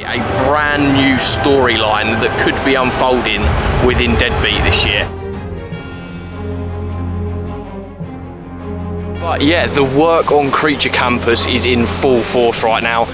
A brand new storyline that could be unfolding within Deadbeat this year. But yeah, the work on Creature Campus is in full force right now.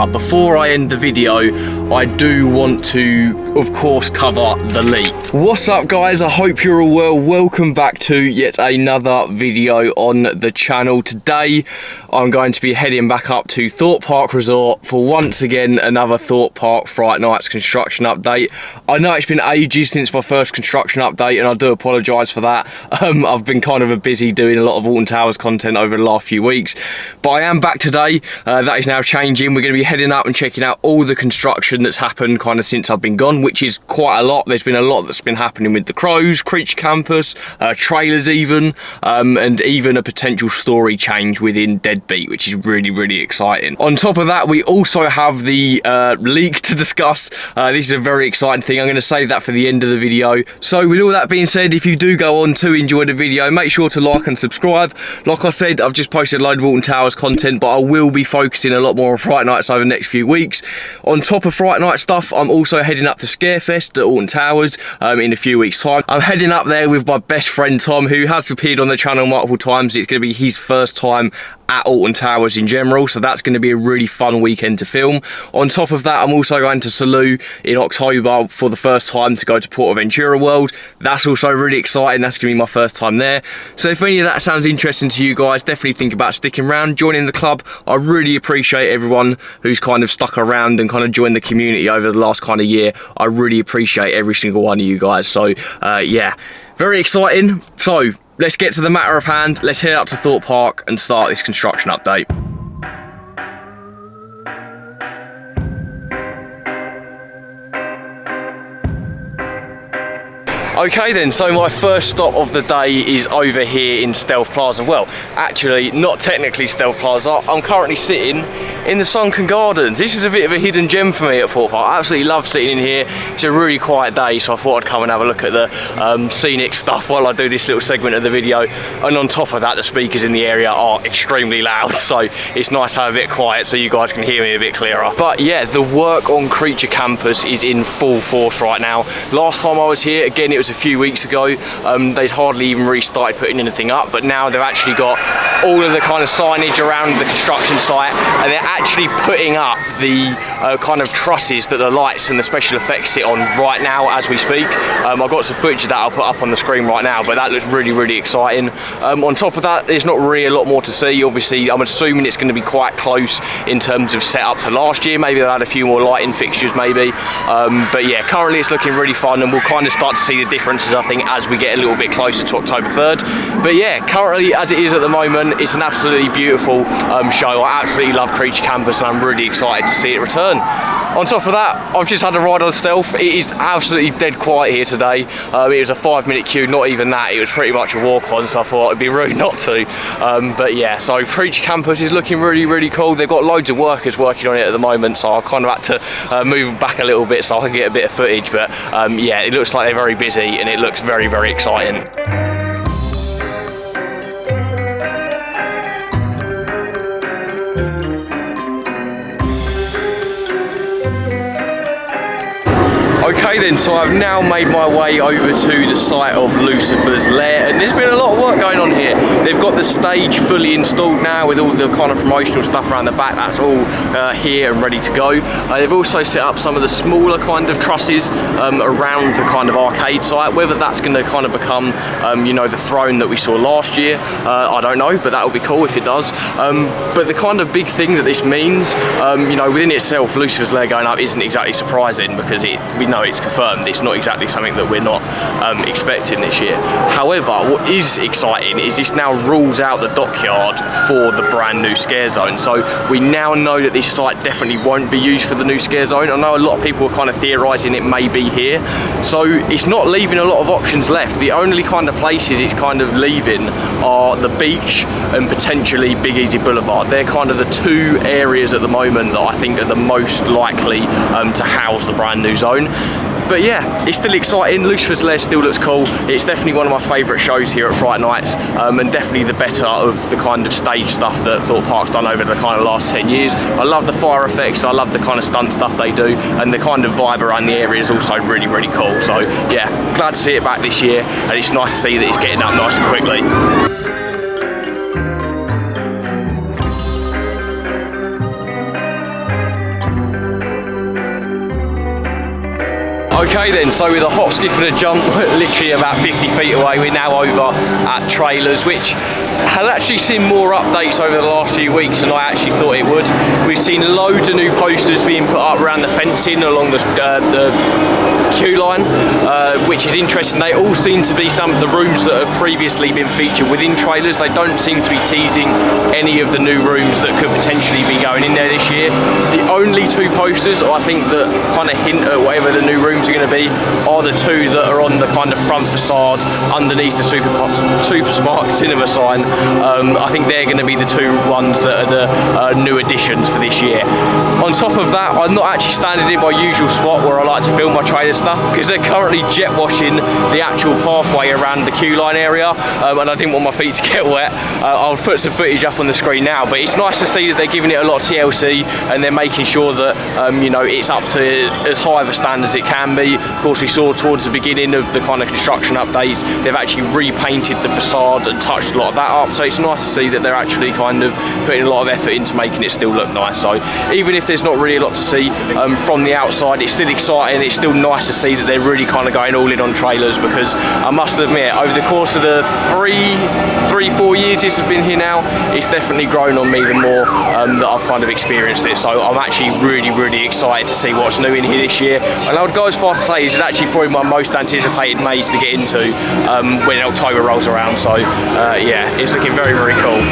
Before I end the video, I do want to, of course, cover the leak. What's up, guys? I hope you're all well. Welcome back to yet another video on the channel. Today, I'm going to be heading back up to Thorpe Park Resort for once again another Thorpe Park Fright Nights construction update. I know it's been ages since my first construction update, and I do apologise for that. I've been kind of busy doing a lot of Alton Towers content over the last few weeks, but I am back today. That is now changing. We're going to be heading up and checking out all the construction that's happened kind of since I've been gone, which is quite a lot. There's been a lot that's been happening with the Crows, Creature Campus, trailers even, and even a potential story change within Deadbeat, which is really exciting. On top of that, we also have the leak to discuss. This is a very exciting thing. I'm going to save that for the end of the video. So with all that being said, if you do go on to enjoy the video, make sure to like and subscribe. Like I said, I've just posted a load of Alton Towers content, but I will be focusing a lot more on Fright Nights over the next few weeks. On top of Fright Night stuff, I'm also heading up to Scarefest at Alton Towers in a few weeks time. I'm heading up there with my best friend Tom, who has appeared on the channel multiple times. It's going to be his first time at Alton Towers in general, so that's going to be a really fun weekend to film. On top of that, I'm also going to Salou in October for the first time to go to Portaventura World. That's also really exciting. That's going to be my first time there. So if any of that sounds interesting to you guys, definitely think about sticking around, joining the club. I really appreciate everyone who's kind of stuck around and kind of joined the community over the last kind of year. I really appreciate every single one of you guys. So yeah, very exciting. So let's get to the matter of hand. Let's head up to Thorpe Park and start this construction update. Okay then, so my first stop of the day is over here in Stealth Plaza. Well, actually, not technically Stealth Plaza. I'm currently sitting in the Sunken Gardens. This is a bit of a hidden gem for me at Thorpe Park. I absolutely love sitting in here. It's a really quiet day, so I thought I'd come and have a look at the scenic stuff while I do this little segment of the video. And on top of that, the speakers in the area are extremely loud, so it's nice to have a bit quiet so you guys can hear me a bit clearer. But yeah, the work on Creature Campus is in full force right now. Last time I was here, again, it was a few weeks ago. They'd hardly even restarted putting anything up, but now they've actually got all of the kind of signage around the construction site, and they're actually putting up the kind of trusses that the lights and the special effects sit on right now as we speak. I've got some footage of that I'll put up on the screen right now, but that looks really exciting. On top of that, there's not really a lot more to see. Obviously, I'm assuming it's going to be quite close in terms of setup to last year. Maybe they'll add a few more lighting fixtures maybe, but yeah, currently it's looking really fun, and we'll kind of start to see the differences, I think, as we get a little bit closer to October 3rd. But yeah, currently as it is at the moment, it's an absolutely beautiful show. I absolutely love Creature Campus, and I'm really excited to see it return. On top of that, I've just had a ride on Stealth. It is absolutely dead quiet here today. It was a 5-minute queue, not even that. It was pretty much a walk on, so I thought it'd be rude not to. But yeah, so Creature Campus is looking really cool. They've got loads of workers working on it at the moment, so I kind of had to move back a little bit so I can get a bit of footage. But yeah, it looks like they're very busy, and it looks very exciting. Okay then, so I've now made my way over to the site of Lucifer's Lair, and there's been a lot of work going on here. They've got the stage fully installed now with all the kind of promotional stuff around the back. That's all here and ready to go. They've also set up some of the smaller kind of trusses around the kind of arcade site. Whether that's going to kind of become, you know, the throne that we saw last year, I don't know, but that would be cool if it does. But the kind of big thing that this means, you know, within itself, Lucifer's Lair going up isn't exactly surprising, because we know it's confirmed. It's not exactly something that we're not expecting this year. However, what is exciting is this now rules out the dockyard for the brand new scare zone. So we now know that this site definitely won't be used for the new scare zone. I know a lot of people are kind of theorising it may be here. So it's not leaving a lot of options left. The only kind of places it's kind of leaving are the beach and potentially Big Easy Boulevard. They're kind of the two areas at the moment that I think are the most likely to house the brand new zone. But yeah, it's still exciting. Lucifer's Lair still looks cool. It's definitely one of my favourite shows here at Fright Nights, and definitely the better of the kind of stage stuff that Thorpe Park's done over the kind of last 10 years. I love the fire effects, I love the kind of stunt stuff they do, and the kind of vibe around the area is also really, really cool. So yeah, glad to see it back this year, and it's nice to see that it's getting up nice and quickly. Okay then, so with a hop, skip and a jump, literally about 50 feet away, we're now over at Trailers, which has actually seen more updates over the last few weeks than I actually thought it would. We've seen loads of new posters being put up around the fencing along the queue line, which is interesting. They all seem to be some of the rooms that have previously been featured within Trailers. They don't seem to be teasing any of the new rooms that could potentially be going in there this year. The only two posters I think that kind of hint at whatever the new rooms are going to be are the two that are on the kind of front facade underneath the Super Spark cinema sign. I think they're going to be the two ones that are the new additions for this year. On top of that, I'm not actually standing in my usual spot where I like to film my trailer stuff, because they're currently jet washing the actual pathway around the queue line area, and I didn't want my feet to get wet. I'll put some footage up on the screen now, but it's nice to see that they're giving it a lot of TLC and they're making sure that you know, it's up to as high of a standard as it can be. Of course, we saw towards the beginning of the kind of construction updates, they've actually repainted the facade and touched a lot of that up, so it's nice to see that they're actually kind of putting a lot of effort into making it still look nice. So even if there's not really a lot to see from the outside, it's still exciting. It's still nice to see that they're really kind of going all in on Trailers, because I must admit, over the course of the 4 years this has been here now, it's definitely grown on me the more that I've kind of experienced it. So I'm actually really, really excited to see what's new in here this year, and I would go as far as to say this is actually probably my most anticipated maze to get into when October rolls around. So yeah, it's looking very, very cool.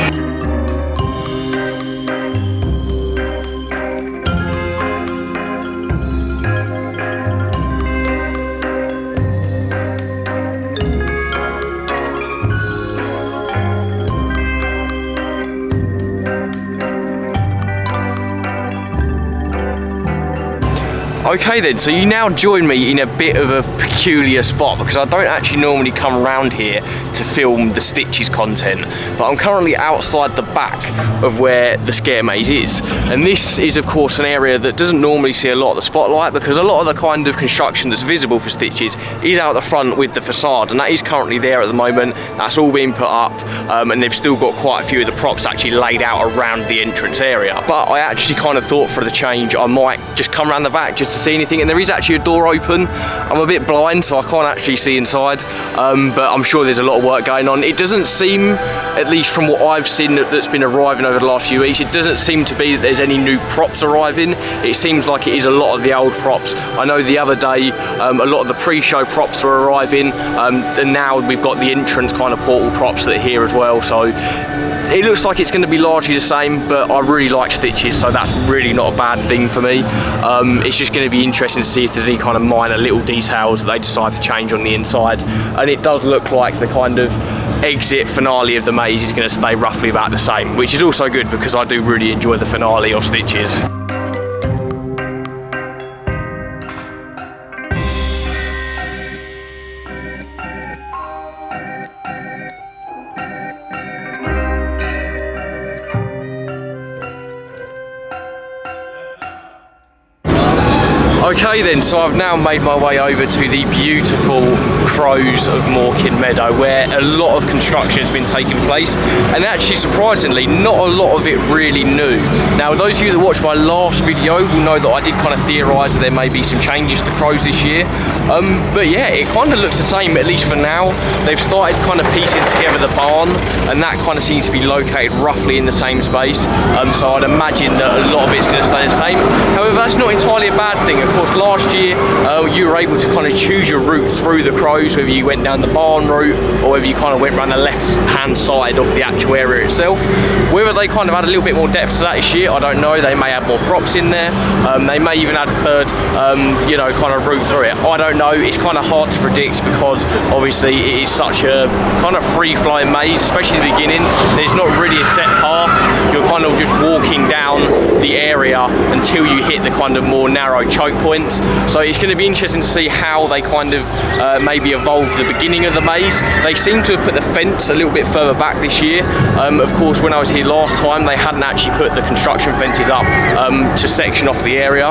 Okay then, so you now join me in a bit of a peculiar spot, because I don't actually normally come around here to film the Stitches content, but I'm currently outside the back of where the scare maze is, and this is of course an area that doesn't normally see a lot of the spotlight, because a lot of the kind of construction that's visible for Stitches is out the front with the facade, and that is currently there at the moment. That's all been put up, and they've still got quite a few of the props actually laid out around the entrance area. But I actually kind of thought for the change I might just come around the back just to see anything, and there is actually a door open. I'm a bit blind, so I can't actually see inside, but I'm sure there's a lot of work going on. It doesn't seem, at least from what I've seen that's been arriving over the last few weeks, it doesn't seem to be that there's any new props arriving. It seems like it is a lot of the old props. I know the other day a lot of the pre-show props were arriving, and now we've got the entrance kind of portal props that are here as well. So it looks like it's going to be largely the same, but I really like Stitches, so that's really not a bad thing for me. It's just going to be interesting to see if there's any kind of minor little details that they decide to change on the inside, and it does look like the kind of exit finale of the maze is going to stay roughly about the same, which is also good because I do really enjoy the finale of Stitches. Okay then, so I've now made my way over to the beautiful Crows of Mawkin Meadow, where a lot of construction has been taking place, and actually surprisingly not a lot of it really new. Now those of you that watched my last video will know that I did kind of theorise that there may be some changes to Crows this year, but yeah, it kind of looks the same, at least for now. They've started kind of piecing together the barn, and that kind of seems to be located roughly in the same space, so I'd imagine that a lot of it's going to stay the same. However, that's not entirely a bad thing. Of course, last year you were able to kind of choose your route through the Crows, whether you went down the barn route or whether you kind of went around the left hand side of the actual area itself. Whether they kind of add a little bit more depth to that this year, I don't know. They may add more props in there, they may even add a third you know, kind of route through it. I don't know, it's kind of hard to predict because obviously it is such a kind of free flying maze, especially at the beginning. There's not really a set path, you're kind of just walking down the area area until you hit the kind of more narrow choke points. So it's going to be interesting to see how they kind of maybe evolve the beginning of the maze. They seem to have put the fence a little bit further back this year. Of course, when I was here last time, they hadn't actually put the construction fences up to section off the area.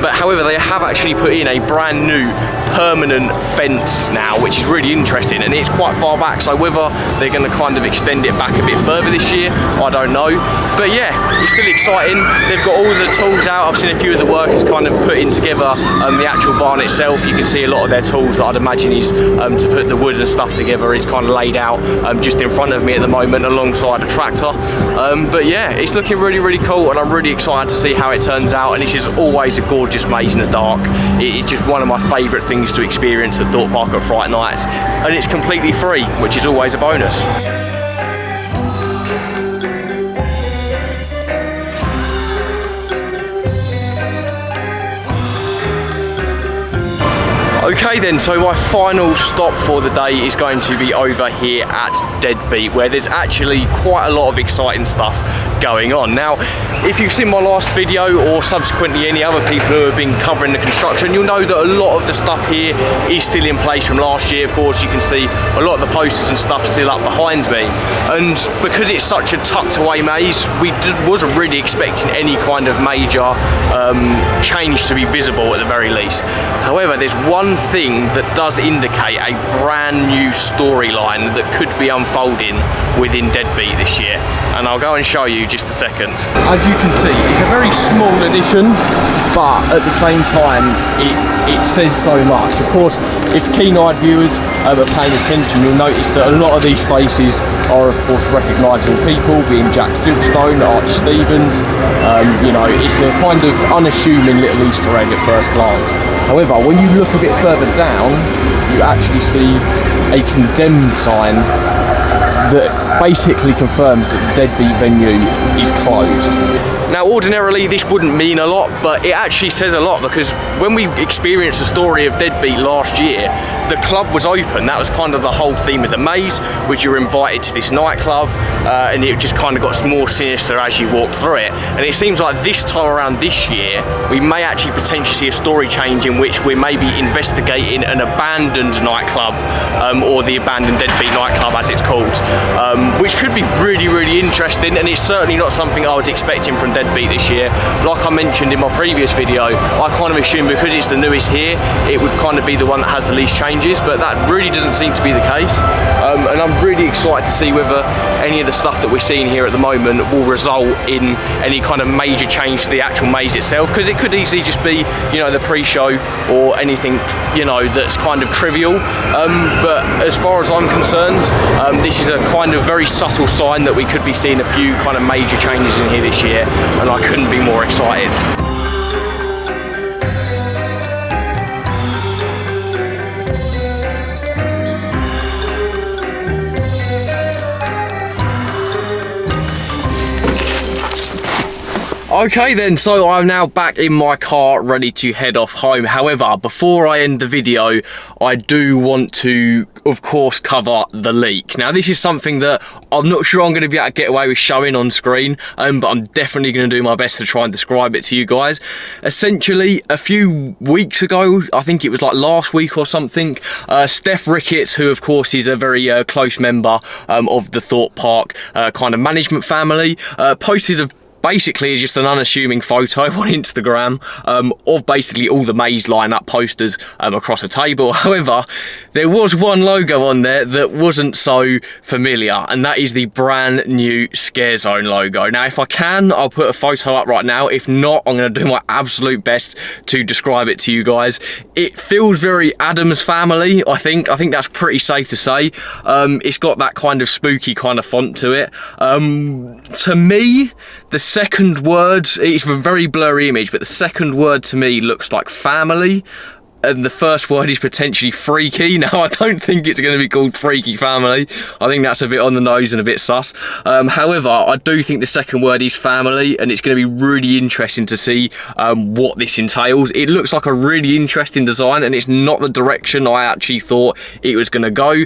But however, they have actually put in a brand new permanent fence now, which is really interesting, and it's quite far back, so whether they're going to kind of extend it back a bit further this year, I don't know. But yeah, it's still exciting. They've got all the tools out. I've seen a few of the workers kind of putting together the actual barn itself. You can see a lot of their tools that I'd imagine is to put the wood and stuff together is kind of laid out just in front of me at the moment alongside a tractor. But yeah, it's looking really, really cool, and I'm really excited to see how it turns out. And this is always a gorgeous maze in the dark. It's just one of my favourite things to experience at Thorpe Park FRIGHT Nights, and it's completely free, which is always a bonus. Okay then, so my final stop for the day is going to be over here at Deadbeat, where there's actually quite a lot of exciting stuff going on. Now, if you've seen my last video or subsequently any other people who have been covering the construction, you'll know that a lot of the stuff here is still in place from last year. Of course, you can see a lot of the posters and stuff still up behind me. And because it's such a tucked away maze, we wasn't really expecting any kind of major change to be visible at the very least. However, there's one thing that does indicate a brand new storyline that could be unfolding within Deadbeat this year, and I'll go and show you just a second. As you can see, it's a very small edition, but at the same time it says so much. Of course, if keen-eyed viewers are paying attention, you'll notice that a lot of these faces are of course recognisable people, being Jack Silkstone, Arch Stevens. You know, it's a kind of unassuming little Easter egg at first glance. However, when you look a bit further down, you actually see a condemned sign that basically confirms that the Deadbeat venue is closed. Now, ordinarily this wouldn't mean a lot, but it actually says a lot, because when we experienced the story of Deadbeat last year, the club was open. That was kind of the whole theme of the maze, was you were invited to this nightclub, and it just kind of got more sinister as you walked through it. And it seems like this time around this year, we may actually potentially see a story change in which we're maybe investigating an abandoned nightclub, or the abandoned Deadbeat nightclub as it's called, which could be really, really interesting, and it's certainly not something I was expecting from Deadbeat this year. Like I mentioned in my previous video, I kind of assumed because it's the newest here, it would kind of be the one that has the least changes, but that really doesn't seem to be the case. And I'm really excited to see whether any of the stuff that we're seeing here at the moment will result in any kind of major change to the actual maze itself, because it could easily just be, you know, the pre-show or anything, you know, that's kind of trivial. But as far as I'm concerned, this is a kind of very subtle sign that we could be seeing a few kind of major changes in here this year, and I couldn't be more excited. Okay then, so I'm now back in my car ready to head off home. However, before I end the video, I do want to, of course, cover the leak. Now, this is something that I'm not sure I'm going to be able to get away with showing on screen, but I'm definitely going to do my best to try and describe it to you guys. Essentially, a few weeks ago, I think it was like last week or something, Steph Ricketts, who of course is a very close member of the Thorpe Park kind of management family, posted basically just an unassuming photo on Instagram of basically all the maze lineup posters across a table. However, there was one logo on there that wasn't so familiar, and that is the brand new Scare Zone logo. Now, if I can, I'll put a photo up right now. If not, I'm going to do my absolute best to describe it to you guys. It feels very Addams Family, I think that's pretty safe to say. It's got that kind of spooky kind of font to it. To me, the second word, it's a very blurry image, but the second word to me looks like family. and the first word is potentially freaky. Now, I don't think it's going to be called Freaky Family. I think that's a bit on the nose and a bit sus. However, I do think the second word is family, and it's going to be really interesting to see what this entails. It looks like a really interesting design, and it's not the direction I actually thought it was going to go.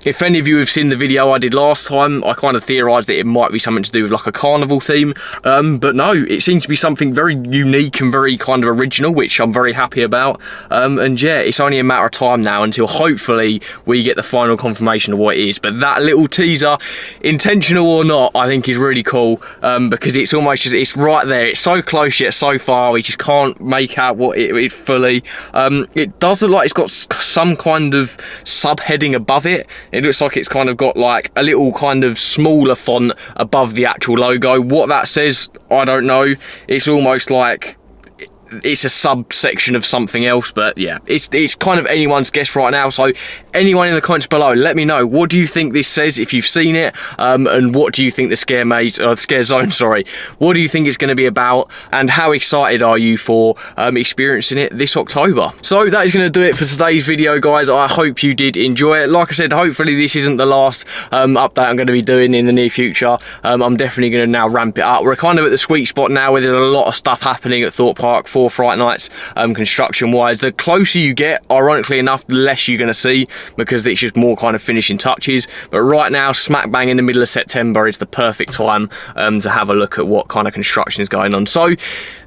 If any of you have seen the video I did last time, I kind of theorised that it might be something to do with like a carnival theme, but no, it seems to be something very unique and very kind of original, which I'm very happy about. And yeah, it's only a matter of time now until hopefully we get the final confirmation of what it is. But that little teaser, intentional or not, I think is really cool, because it's almost just, it's right there, it's so close yet so far, we just can't make out what it is fully. It does look like it's got some kind of subheading above it. It looks like it's kind of got like a little kind of smaller font above the actual logo. What that says, I don't know. It's almost like it's a subsection of something else, but yeah, it's kind of anyone's guess right now. So anyone in the comments below, let me know, what do you think this says if you've seen it, and what do you think the scare zone, sorry, what do you think it's going to be about, and how excited are you for experiencing it this October? So that is going to do it for today's video, guys. I hope you did enjoy it. Like I said, hopefully this isn't the last update I'm going to be doing in the near future. I'm definitely going to now ramp it up. We're kind of at the sweet spot now where there's a lot of stuff happening at Thorpe Park for Fright Nights, construction wise. The closer you get, ironically enough, the less you're going to see, because it's just more kind of finishing touches. But right now, smack bang in the middle of September is the perfect time to have a look at what kind of construction is going on. So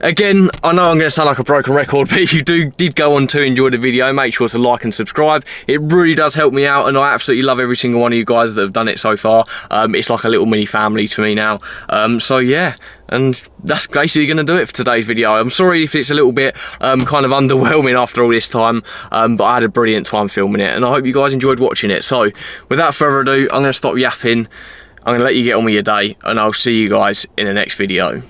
again, I know I'm going to sound like a broken record, but if you did go on to enjoy the video, make sure to like and subscribe. It really does help me out, and I absolutely love every single one of you guys that have done it so far. It's like a little mini family to me now. So yeah, and that's basically going to do it for today's video. I'm sorry if it's a little bit kind of underwhelming after all this time, but I had a brilliant time filming it, and I hope you guys enjoyed watching it. So without further ado, I'm going to stop yapping. I'm going to let you get on with your day, and I'll see you guys in the next video.